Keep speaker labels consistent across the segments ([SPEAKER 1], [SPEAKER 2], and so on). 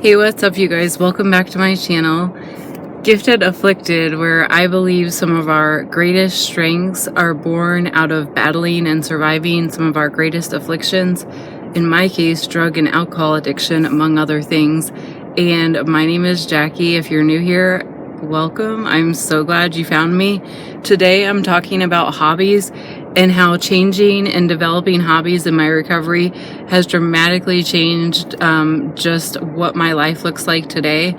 [SPEAKER 1] Hey, what's up, you guys? Welcome back to my channel, Gifted Afflicted, where I believe some of our greatest strengths are born out of battling and surviving some of our greatest afflictions. In my case, drug and alcohol addiction, among other things. And my name is Jackie. If you're new here, welcome. I'm so glad you found me. Today I'm talking about hobbies and how changing and developing hobbies in my recovery has dramatically changed just what my life looks like today.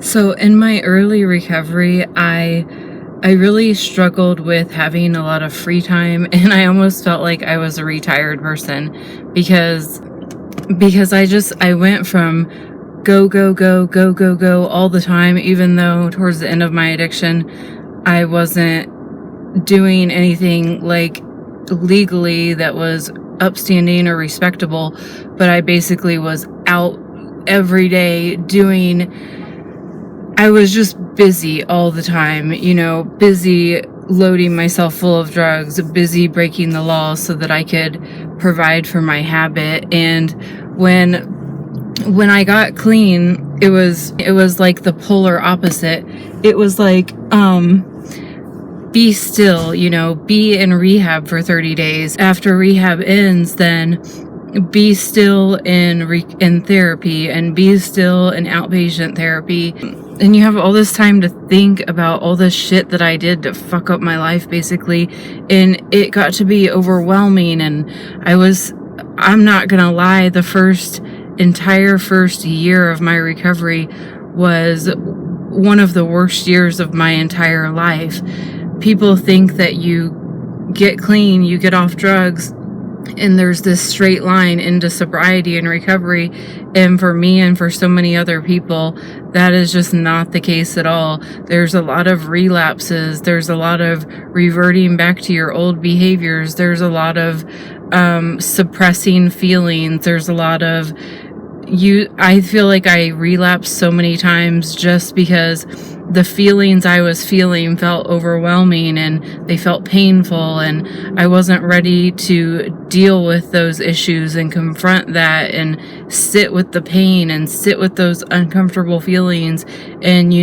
[SPEAKER 1] So in my early recovery, I really struggled with having a lot of free time, and I almost felt like I was a retired person because I went from go all the time, even though towards the end of my addiction, I wasn't doing anything like legally that was upstanding or respectable, but I basically was out every day I was just busy all the time, busy loading myself full of drugs, busy breaking the law so that I could provide for my habit. And when I got clean, it was like the polar opposite. It was like, be still, be in rehab for 30 days. After rehab ends, then be still in therapy, and be still in outpatient therapy. And you have all this time to think about all the shit that I did to fuck up my life, basically. And it got to be overwhelming. And I'm not gonna lie, the entire first year of my recovery was one of the worst years of my entire life. People think that you get clean, you get off drugs, and there's this straight line into sobriety and recovery. And for me and for so many other people, that is just not the case at all. There's a lot of relapses. There's a lot of reverting back to your old behaviors. There's a lot of suppressing feelings. There's a lot of I feel like I relapsed so many times just because the feelings I was feeling felt overwhelming and they felt painful, and I wasn't ready to deal with those issues and confront that and sit with the pain and sit with those uncomfortable feelings and,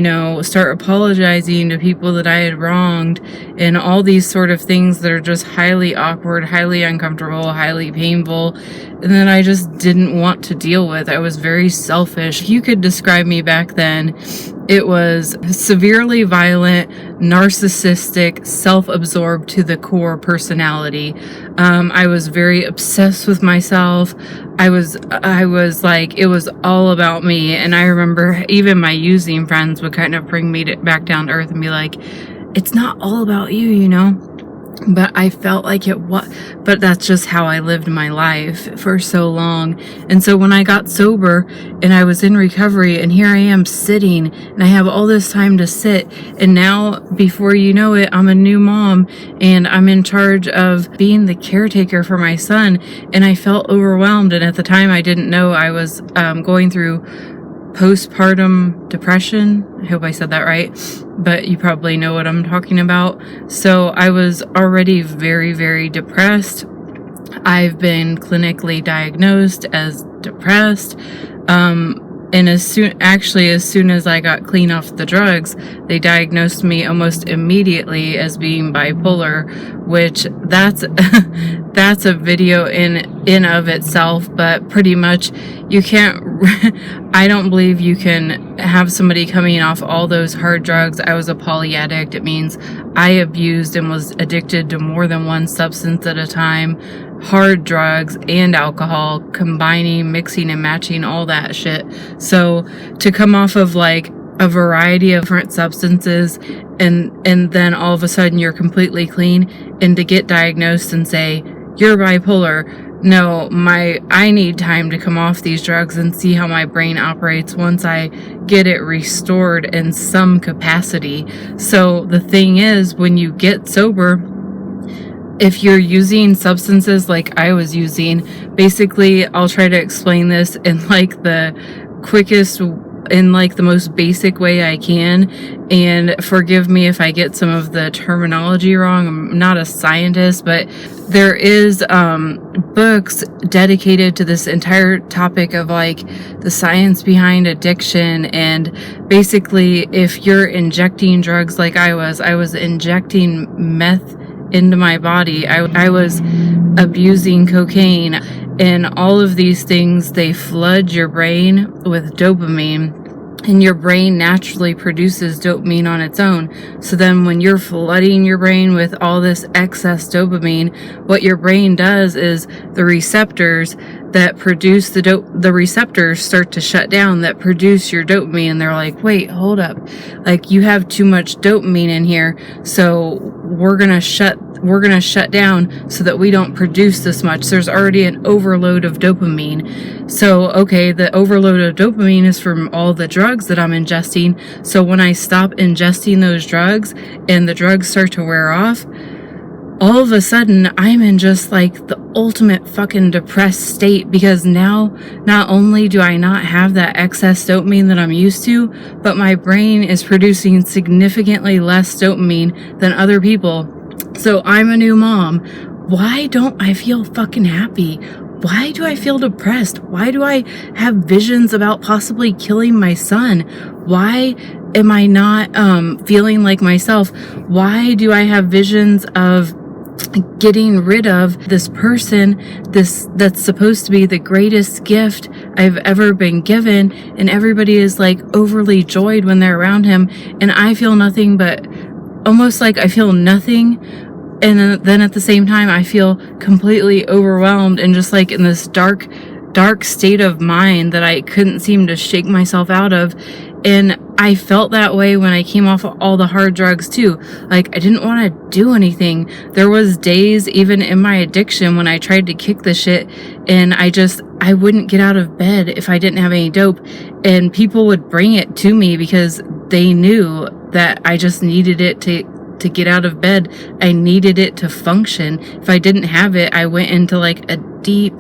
[SPEAKER 1] start apologizing to people that I had wronged and all these sort of things that are just highly awkward, highly uncomfortable, highly painful, and that I just didn't want to deal with. I was very selfish. If you could describe me back then, it was severely violent, narcissistic, self-absorbed to the core personality. I was very obsessed with myself. I was like, it was all about me. And I remember even my using friends would kind of bring me back down to earth and be like, it's not all about you, But I felt like it was, but that's just how I lived my life for so long. And so when I got sober and I was in recovery, and here I am sitting and I have all this time to sit, and now before you know it, I'm a new mom and I'm in charge of being the caretaker for my son, and I felt overwhelmed. And at the time I didn't know I was going through postpartum depression. I hope I said that right, but you probably know what I'm talking about. So I was already very, very depressed. I've been clinically diagnosed as depressed. And as soon as I got clean off the drugs, they diagnosed me almost immediately as being bipolar, which that's a video in of itself. But pretty much you can't, I don't believe you can have somebody coming off all those hard drugs. I was a poly addict. It means I abused and was addicted to more than one substance at a time. Hard drugs and alcohol, combining, mixing and matching, all that shit. So to come off of like a variety of different substances and then all of a sudden you're completely clean, and to get diagnosed and say you're bipolar, no, I need time to come off these drugs and see how my brain operates once I get it restored in some capacity. So the thing is, when you get sober, if you're using substances like I was using, basically, I'll try to explain this in like the quickest in like the most basic way I can. And forgive me if I get some of the terminology wrong. I'm not a scientist, but there is books dedicated to this entire topic of like the science behind addiction. And basically, if you're injecting drugs like I was injecting meth into my body. I was abusing cocaine, and all of these things, they flood your brain with dopamine, and your brain naturally produces dopamine on its own. So then when you're flooding your brain with all this excess dopamine, what your brain does is the receptors that produce the receptors start to shut down that produce your dopamine, and they're like, wait, hold up, like you have too much dopamine in here, so we're gonna shut down so that we don't produce this much. There's already an overload of dopamine. So, okay, the overload of dopamine is from all the drugs that I'm ingesting. So when I stop ingesting those drugs and the drugs start to wear off, all of a sudden I'm in just like the ultimate fucking depressed state, because now not only do I not have that excess dopamine that I'm used to, but my brain is producing significantly less dopamine than other people. So I'm a new mom. Why don't I feel fucking happy? Why do I feel depressed? Why do I have visions about possibly killing my son? Why am I not feeling like myself? Why do I have visions of getting rid of this person, that's supposed to be the greatest gift I've ever been given, and everybody is like overly joyed when they're around him, and I feel nothing but almost like I feel nothing, and then at the same time I feel completely overwhelmed and just like in this dark state of mind that I couldn't seem to shake myself out of. And I felt that way when I came off of all the hard drugs too. Like I didn't want to do anything. There was days even in my addiction when I tried to kick the shit, and I wouldn't get out of bed if I didn't have any dope, and people would bring it to me because they knew that I just needed it to get out of bed. I needed it to function. If I didn't have it, I went into like a deep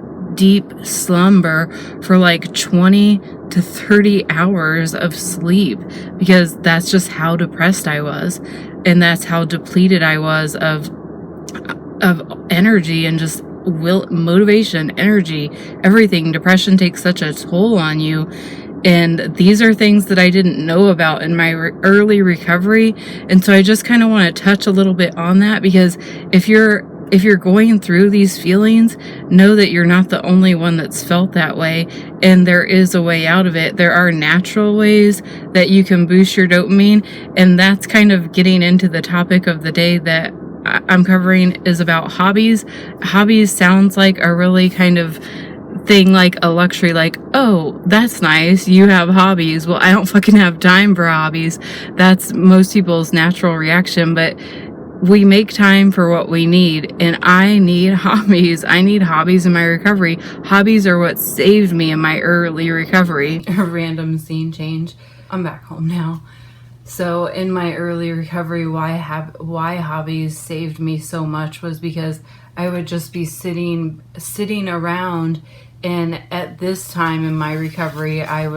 [SPEAKER 1] slumber for like 20 to 30 hours of sleep, because that's just how depressed I was, and that's how depleted I was of energy and just will, motivation, energy, everything. Depression takes such a toll on you. And these are things that I didn't know about in my early recovery. And so I just kind of want to touch a little bit on that, because if you're going through these feelings, know that you're not the only one that's felt that way, and there is a way out of it. There are natural ways that you can boost your dopamine, and that's kind of getting into the topic of the day that I'm covering, is about hobbies. Hobbies sounds like a really kind of thing, like a luxury, like, oh, that's nice, you have hobbies. Well, I don't fucking have time for hobbies. That's most people's natural reaction, but we make time for what we need, and I need hobbies. I need hobbies in my recovery. Hobbies are what saved me in my early recovery. A random scene change. I'm back home now. So in my early recovery, why hobbies saved me so much was because I would just be sitting around, and at this time in my recovery, I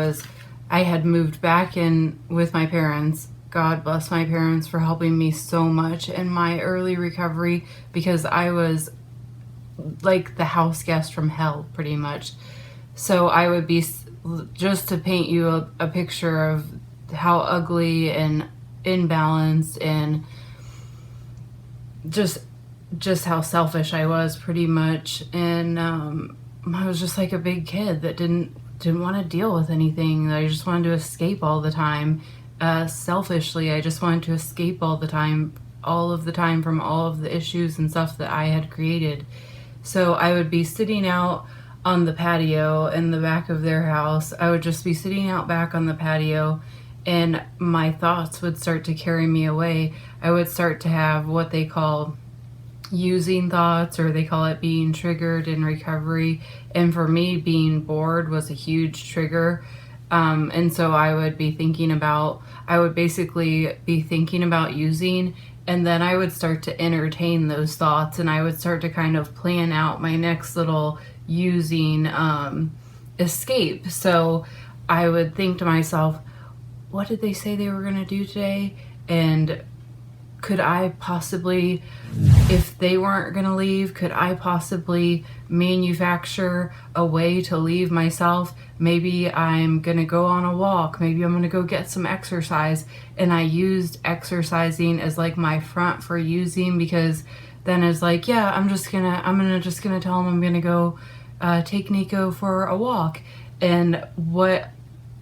[SPEAKER 1] had moved back in with my parents. God bless my parents for helping me so much in my early recovery, because I was like the house guest from hell, pretty much. So I would be, just to paint you a picture of how ugly and imbalanced and just how selfish I was, pretty much. And I was just like a big kid that didn't want to deal with anything. I just wanted to escape all the time. Selfishly, I just wanted to escape all of the time from all of the issues and stuff that I had created. So I would be sitting out on the patio in the back of their house. I would just be sitting out back on the patio, and my thoughts would start to carry me away. I would start to have what they call using thoughts, or they call it being triggered in recovery. And for me, being bored was a huge trigger. And so I would basically be thinking about using, and then I would start to entertain those thoughts, and I would start to kind of plan out my next little using escape. So I would think to myself, what did they say they were going to do today? And could I possibly, if they weren't going to leave, could I possibly manufacture a way to leave myself? Maybe I'm going to go on a walk. Maybe I'm going to go get some exercise. And I used exercising as like my front for using, because then it's like, yeah, I'm just going to tell them I'm going to go take Nico for a walk. And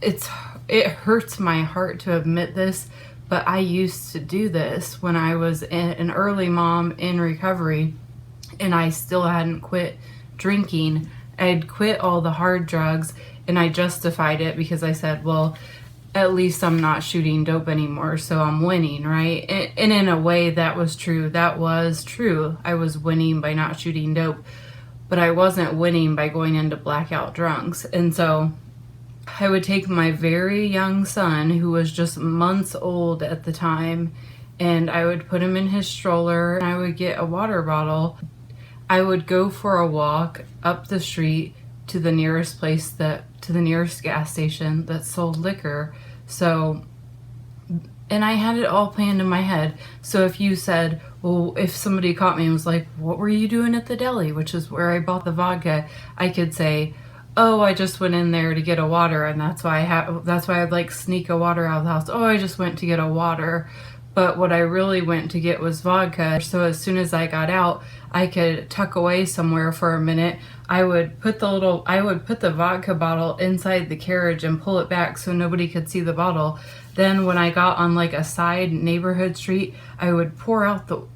[SPEAKER 1] it hurts my heart to admit this, but I used to do this when I was an early mom in recovery, and I still hadn't quit drinking. I'd quit all the hard drugs, and I justified it because I said, well, at least I'm not shooting dope anymore, so I'm winning, right? And in a way, that was true. That was true. I was winning by not shooting dope, but I wasn't winning by going into blackout drunks. And so I would take my very young son, who was just months old at the time, and I would put him in his stroller, and I would get a water bottle. I would go for a walk up the street to the nearest gas station that sold liquor. So, and I had it all planned in my head. So if you said, well, if somebody caught me and was like, what were you doing at the deli, which is where I bought the vodka, I could say, oh, I just went in there to get a water, and that's why I'd like sneak a water out of the house. Oh, I just went to get a water. But what I really went to get was vodka. So as soon as I got out, I could tuck away somewhere for a minute. I would put the vodka bottle inside the carriage and pull it back so nobody could see the bottle. Then when I got on like a side neighborhood street, I would pour the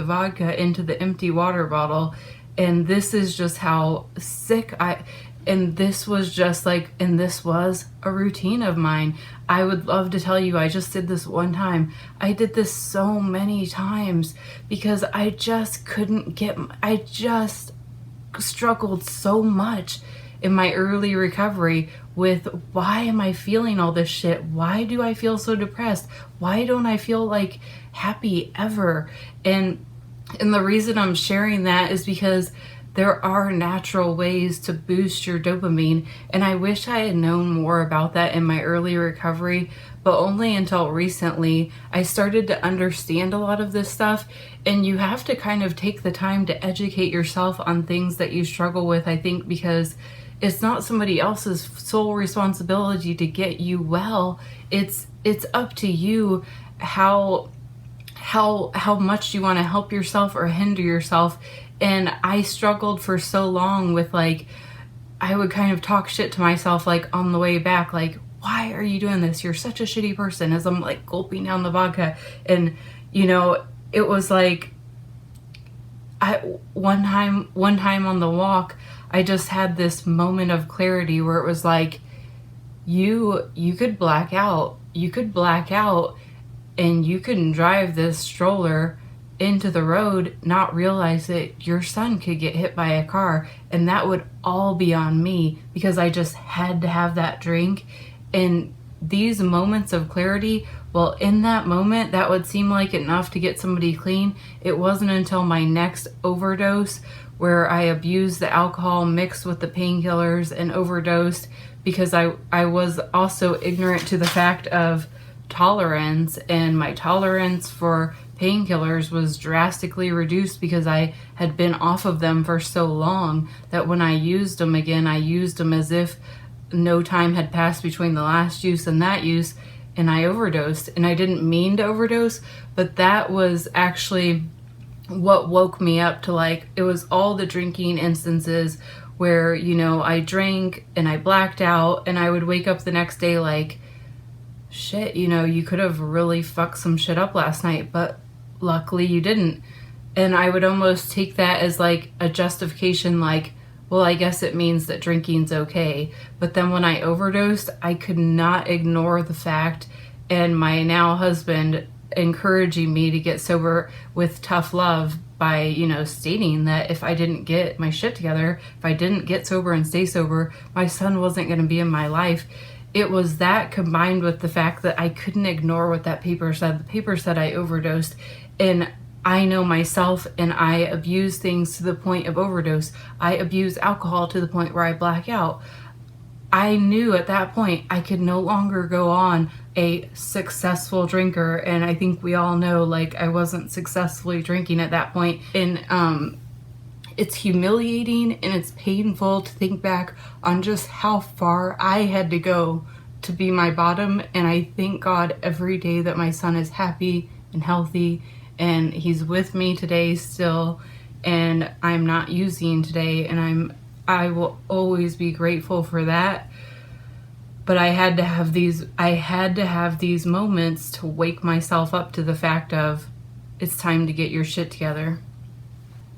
[SPEAKER 1] vodka into the empty water bottle. And this is just how sick this was a routine of mine. I would love to tell you I just did this one time. I did this so many times because I just struggled so much in my early recovery with, why am I feeling all this shit? Why do I feel so depressed? Why don't I feel like happy ever? And the reason I'm sharing that is because there are natural ways to boost your dopamine, and I wish I had known more about that in my early recovery, but only until recently I started to understand a lot of this stuff. And you have to kind of take the time to educate yourself on things that you struggle with, I think, because it's not somebody else's sole responsibility to get you well. It's up to you how much you want to help yourself or hinder yourself. And I struggled for so long with, like, I would kind of talk shit to myself, like, on the way back, like, why are you doing this? You're such a shitty person, as I'm like gulping down the vodka. And it was like, one time on the walk, I just had this moment of clarity where it was like, you could black out and you can drive this stroller into the road, not realize that your son could get hit by a car, and that would all be on me because I just had to have that drink. And these moments of clarity, well, in that moment, that would seem like enough to get somebody clean. It wasn't until my next overdose, where I abused the alcohol mixed with the painkillers and overdosed, because I was also ignorant to the fact of tolerance, and my tolerance for painkillers was drastically reduced because I had been off of them for so long that when I used them again, I used them as if no time had passed between the last use and that use, and I overdosed. And I didn't mean to overdose, but that was actually what woke me up to, like, it was all the drinking instances where, I drank and I blacked out, and I would wake up the next day like, shit, you could have really fucked some shit up last night, but luckily you didn't. And I would almost take that as like a justification, like, well, I guess it means that drinking's okay. But then when I overdosed, I could not ignore the fact, and my now husband encouraging me to get sober with tough love by, stating that if I didn't get my shit together, if I didn't get sober and stay sober, my son wasn't going to be in my life. It was that, combined with the fact that I couldn't ignore what that paper said. The paper said I overdosed, and I know myself, and I abuse things to the point of overdose. I abuse alcohol to the point where I black out. I knew at that point I could no longer go on a successful drinker. And I think we all know, like, I wasn't successfully drinking at that point. And it's humiliating and it's painful to think back on just how far I had to go to be my bottom. And I thank God every day that my son is happy and healthy and he's with me today still, and I'm not using today, and I will always be grateful for that. But I had to have these moments to wake myself up to the fact of it's time to get your shit together.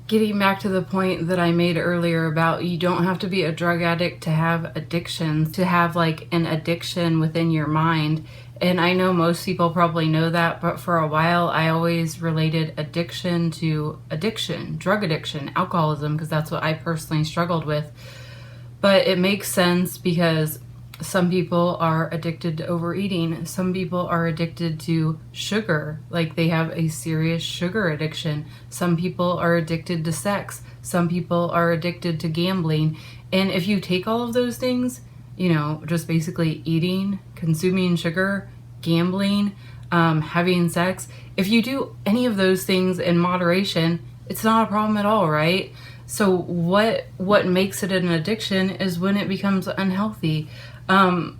[SPEAKER 1] Getting back to the point that I made earlier about you don't have to be a drug addict to have addictions, to have like an addiction within your mind. And I know most people probably know that, but for a while I always related addiction to addiction, drug addiction, alcoholism, because that's what I personally struggled with. But it makes sense because some people are addicted to overeating. Some people are addicted to sugar, like they have a serious sugar addiction. Some people are addicted to sex. Some people are addicted to gambling. And if you take all of those things, you know, just basically eating, consuming sugar, gambling, having sex, if you do any of those things in moderation, it's not a problem at all, right? So what makes it an addiction is when it becomes unhealthy.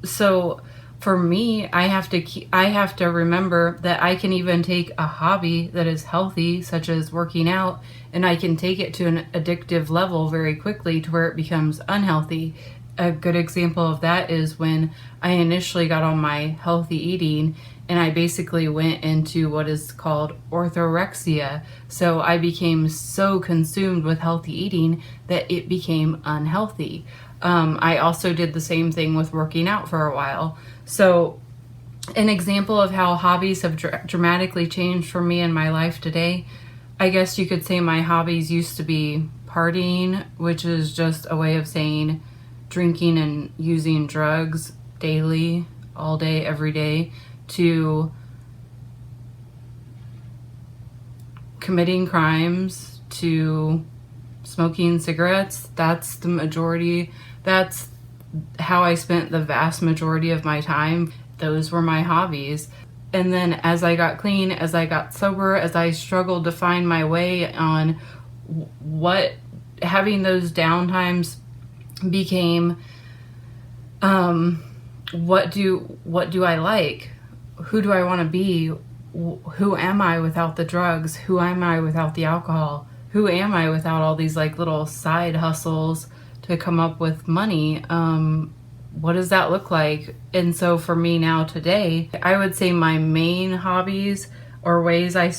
[SPEAKER 1] So for me, I have to remember that I can even take a hobby that is healthy, such as working out, and I can take it to an addictive level very quickly to where it becomes unhealthy. A good example of that is when I initially got on my healthy eating and I basically went into what is called orthorexia. So I became so consumed with healthy eating that it became unhealthy. I also did the same thing with working out for a while. So an example of how hobbies have dramatically changed for me in my life today, I guess you could say my hobbies used to be partying, which is just a way of saying drinking and using drugs daily, all day, every day, to committing crimes, to smoking cigarettes. That's how I spent the vast majority of my time. Those were my hobbies. And then as I got clean, as I got sober, as I struggled to find my way on what having those downtimes became, what do I like? Who do I want to be? Who am I without the drugs? Who am I without the alcohol? Who am I without all these like little side hustles to come up with money? What does that look like? And so for me now today, I would say my main hobbies or ways I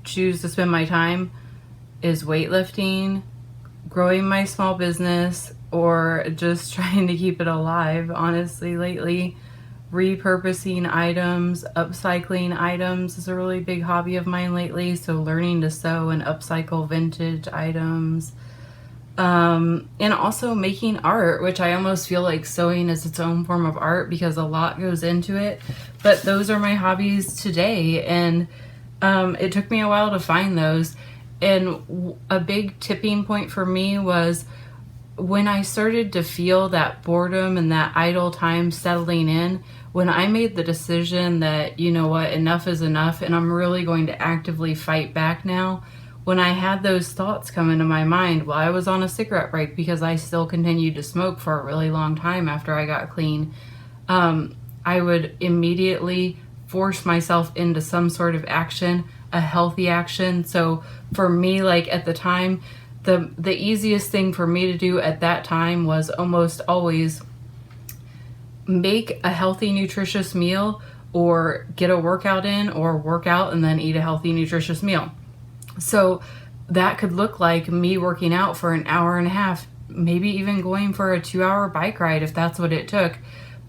[SPEAKER 1] choose to spend my time is weightlifting, growing my small business, or just trying to keep it alive, honestly, lately. Repurposing items, upcycling items is a really big hobby of mine lately. So learning to sew and upcycle vintage items. And also making art, which I almost feel like sewing is its own form of art because a lot goes into it. But those are my hobbies today. And it took me a while to find those. And a big tipping point for me was when I started to feel that boredom and that idle time settling in, when I made the decision that, you know what, enough is enough and I'm really going to actively fight back now. When I had those thoughts come into my mind while I was on a cigarette break, because I still continued to smoke for a really long time after I got clean, I would immediately force myself into some sort of action, a healthy action. So for me, like at the time, the easiest thing for me to do at that time was almost always make a healthy, nutritious meal or get a workout in or work out and then eat a healthy, nutritious meal. So that could look like me working out for an hour and a half, maybe even going for a 2-hour bike ride if that's what it took.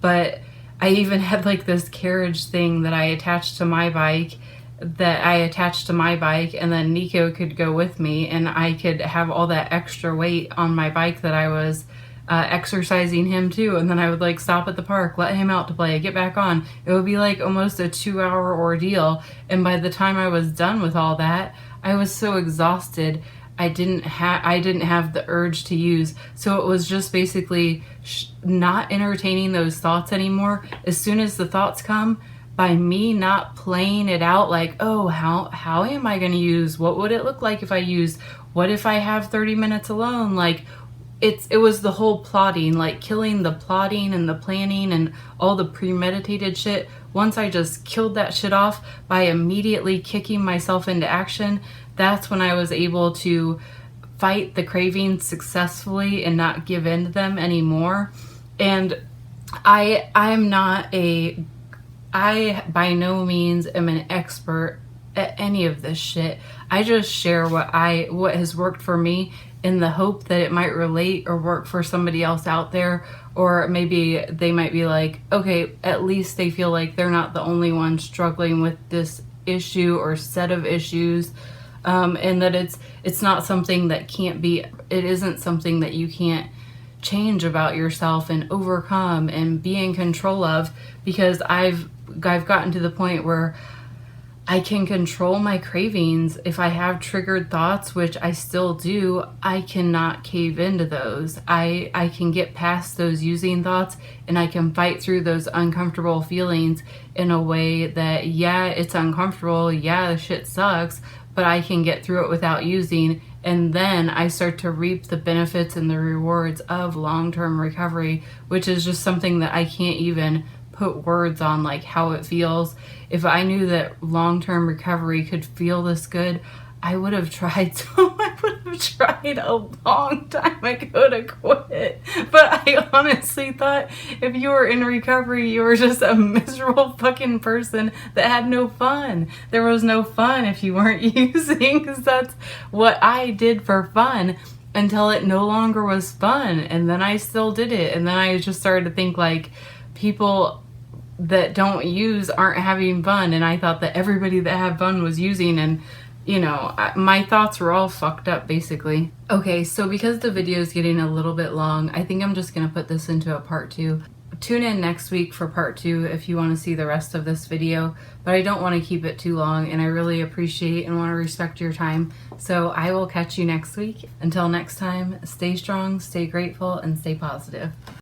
[SPEAKER 1] But I even had like this carriage thing that I attached to my bike and then Nico could go with me and I could have all that extra weight on my bike that I was exercising him too. And then I would like stop at the park, let him out to play, get back on. It would be like almost a 2-hour ordeal. And by the time I was done with all that, I was so exhausted. I didn't have the urge to use. So it was just basically not entertaining those thoughts anymore. As soon as the thoughts come, by me not playing it out like, oh, how am I going to use? What would it look like if I used? What if I have 30 minutes alone? Like, it was the whole plotting, like killing the plotting and the planning and all the premeditated shit. Once I just killed that shit off by immediately kicking myself into action, that's when I was able to fight the cravings successfully and not give in to them anymore. And I by no means am an expert at any of this shit. I just share what has worked for me in the hope that it might relate or work for somebody else out there, or maybe they might be like, okay, at least they feel like they're not the only one struggling with this issue or set of issues, and that it's not something that it isn't something that you can't change about yourself and overcome and be in control of, because I've gotten to the point where I can control my cravings. If I have triggered thoughts, which I still do, I cannot cave into those. I can get past those using thoughts, and I can fight through those uncomfortable feelings in a way that, yeah, it's uncomfortable, yeah, the shit sucks, but I can get through it without using. And then I start to reap the benefits and the rewards of long-term recovery, which is just something that I can't even put words on, like how it feels. If I knew that long-term recovery could feel this good, I would have tried. So I would have tried a long time ago to quit. But I honestly thought if you were in recovery, you were just a miserable fucking person that had no fun. There was no fun if you weren't using, because that's what I did for fun until it no longer was fun. And then I still did it. And then I just started to think like, people that don't use aren't having fun, and I thought that everybody that had fun was using, and my thoughts were all fucked up basically. Okay, so because the video is getting a little bit long, I think I'm just gonna put this into a part 2. Tune in next week for part 2 if you want to see the rest of this video, but I don't want to keep it too long, and I really appreciate and want to respect your time. So I will catch you next week. Until next time, stay strong, stay grateful, and stay positive.